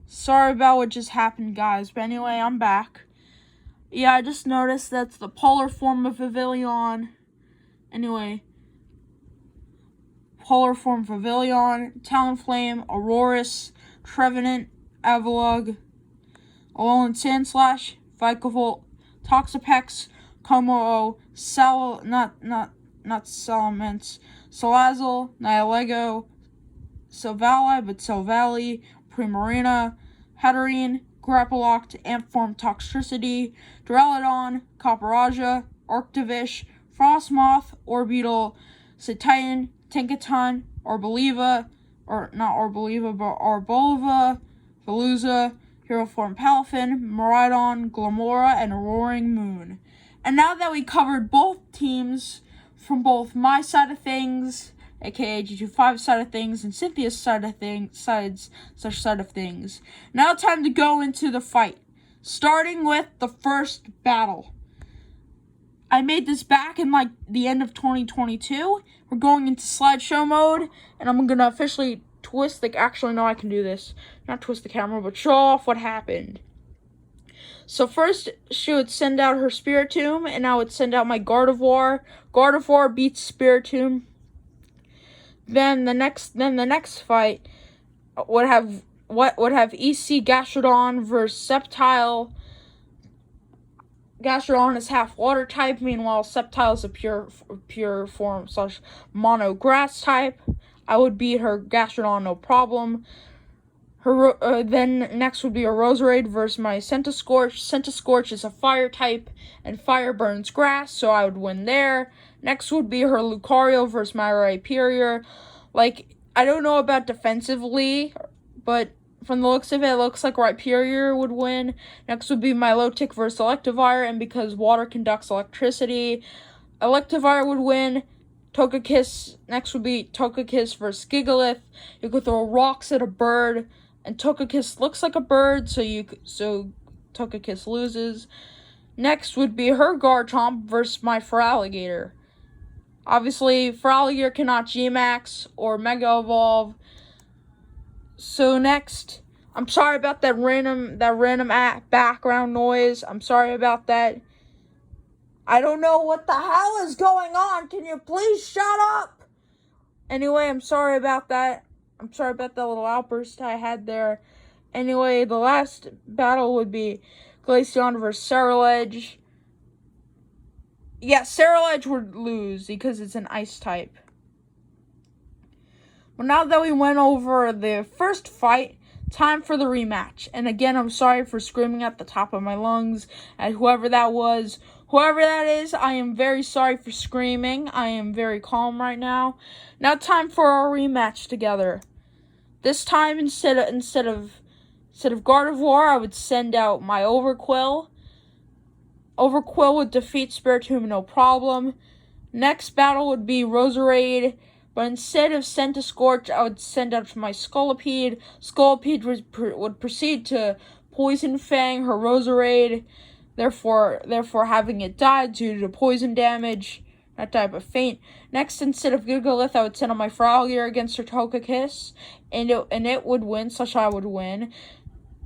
Sorry about what just happened, guys. But anyway, I'm back. Yeah, I just noticed that's the polar form of Vivillon. Anyway, polar form of Vivillon, Talonflame, Aurorus, Trevenant, Avalugg, Alolan Sandslash, Vikavolt, Toxapex, Como-O, not Salamence, Salazzle, Nihilego, Silvally, but Silvally, Primarina, Hatterene, Grapploct, Ampform Toxtricity, Duraludon, Copperaja, Arctovish, Frostmoth, Orbeetle, Cetitan, Tinkaton, Arboliva, or not Arboliva, but Arboliva, Veluza, Hero Form Palafin, Miraidon, Glamora, and Roaring Moon. And now that we covered both teams from both my side of things, aka G25 side of things, and Cynthia's side of things, now time to go into the fight. Starting with the first battle. I made this back in the end of 2022. We're going into slideshow mode, and I'm gonna officially twist actually no, I can do this. Not twist the camera, but show off what happened. So first, she would send out her Spiritomb, and I would send out my Gardevoir. Gardevoir beats Spiritomb. Then the next fight would have EC Gastrodon versus Sceptile. Gastrodon is half water type, meanwhile Sceptile is a pure form / mono grass type. I would beat her Gastrodon no problem. Then next would be a Roserade versus my Centiskorch. Centiskorch is a fire type, and fire burns grass, so I would win there. Next would be her Lucario versus my Rhyperior. I don't know about defensively, but from the looks of it looks like Rhyperior would win. Next would be my Milotic versus Electivire, and because water conducts electricity, Electivire would win. Next would be Togekiss versus Gigalith. You could throw rocks at a bird, and Togekiss looks like a bird, so Togekiss loses. Next would be her Garchomp versus my Feraligatr. Obviously, Feraligatr cannot G-Max or Mega Evolve. So next, I'm sorry about that random background noise. I'm sorry about that. I don't know what the hell is going on. Can you please shut up? Anyway, I'm sorry about that. I'm sorry about that little outburst I had there. Anyway, the last battle would be Glaceon versus Ceruledge. Yeah, Ceruledge would lose because it's an ice type. But now that we went over the first fight, time for the rematch. And again, I'm sorry for screaming at the top of my lungs at whoever that was. Whoever that is, I am very sorry for screaming. I am very calm right now. Now time for our rematch together. This time, instead of Gardevoir, I would send out my Overqwil. Overqwil would defeat Spiritomb no problem. Next battle would be Roserade, but instead of Centiskorch, I would send out my Scolipede. Scolipede would proceed to Poison Fang her Roserade, therefore having it die due to poison damage, that type of feint. Next, instead of Gigalith, I would send out my Feraligatr against her Togekiss, and it would win, I would win.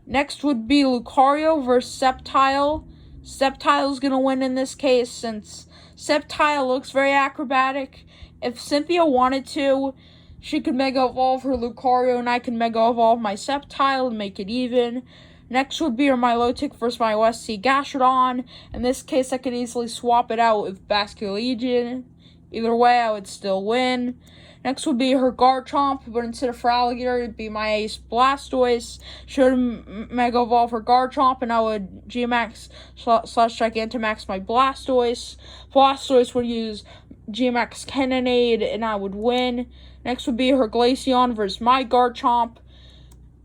Next would be Lucario versus Sceptile. Sceptile's gonna win in this case, since Sceptile looks very acrobatic. If Cynthia wanted to, she could Mega Evolve her Lucario, and I can Mega Evolve my Sceptile and make it even. Next would be her Milotic versus my USC Gastrodon. In this case, I could easily swap it out with Basculegion. Either way, I would still win. Next would be her Garchomp, but instead of Feraligatr, it'd be my Ace Blastoise. She would Mega Evolve her Garchomp, and I would G-Max / Gigantamax my Blastoise. Blastoise would use G-Max Cannonade, and I would win. Next would be her Glaceon versus my Garchomp.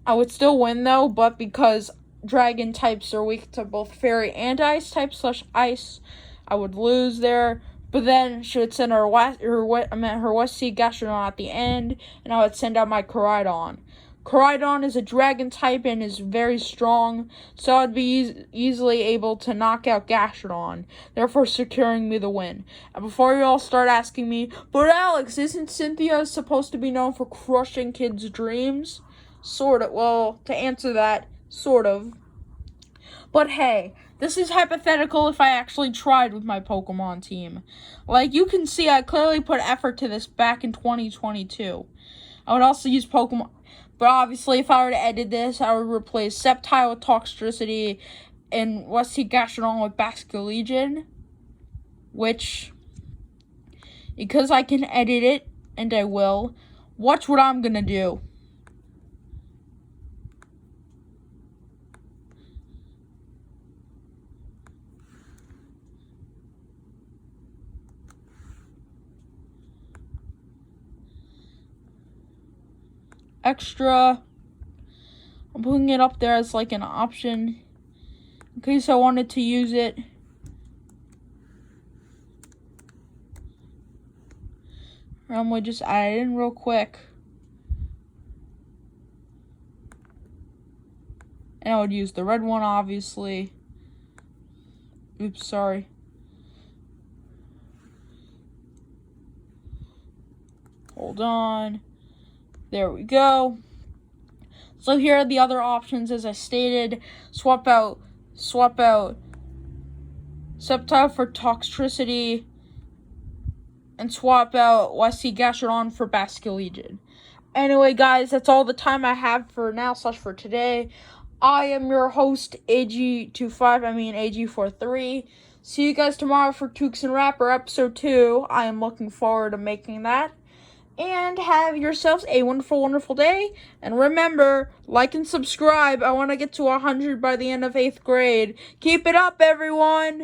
I would still win, though, but because Dragon types are weak to both Fairy and Ice types / Ice, I would lose there. But then she would send her West Sea Gastrodon at the end, and I would send out my Koraidon. Koraidon is a Dragon type and is very strong, so I'd be easily able to knock out Gastrodon, therefore securing me the win. And before you all start asking me, but Alex, isn't Cynthia supposed to be known for crushing kids' dreams? Sort of. Well, to answer that, sort of. But hey, this is hypothetical if I actually tried with my Pokemon team. Like, you can see I clearly put effort to this back in 2022. I would also use Pokemon. But obviously, if I were to edit this, I would replace Sceptile with Toxtricity and Westy Gastrodon with Basculegion. Which, because I can edit it, and I will, watch what I'm gonna do. Extra. I'm putting it up there as like an option in case I wanted to use it. I'm gonna just add it in real quick. And I would use the red one, obviously. Oops, sorry. Hold on. There we go. So here are the other options, as I stated. Swap out Sceptile for Toxtricity, and swap out Westy Gastrodon for Basculegion. Anyway, guys, that's all the time I have for now / for today. I am your host, AG43. See you guys tomorrow for Tukes and Rapper episode 2. I am looking forward to making that. And have yourselves a wonderful, wonderful day. And remember, like and subscribe. I want to get to 100 by the end of 8th grade. Keep it up, everyone!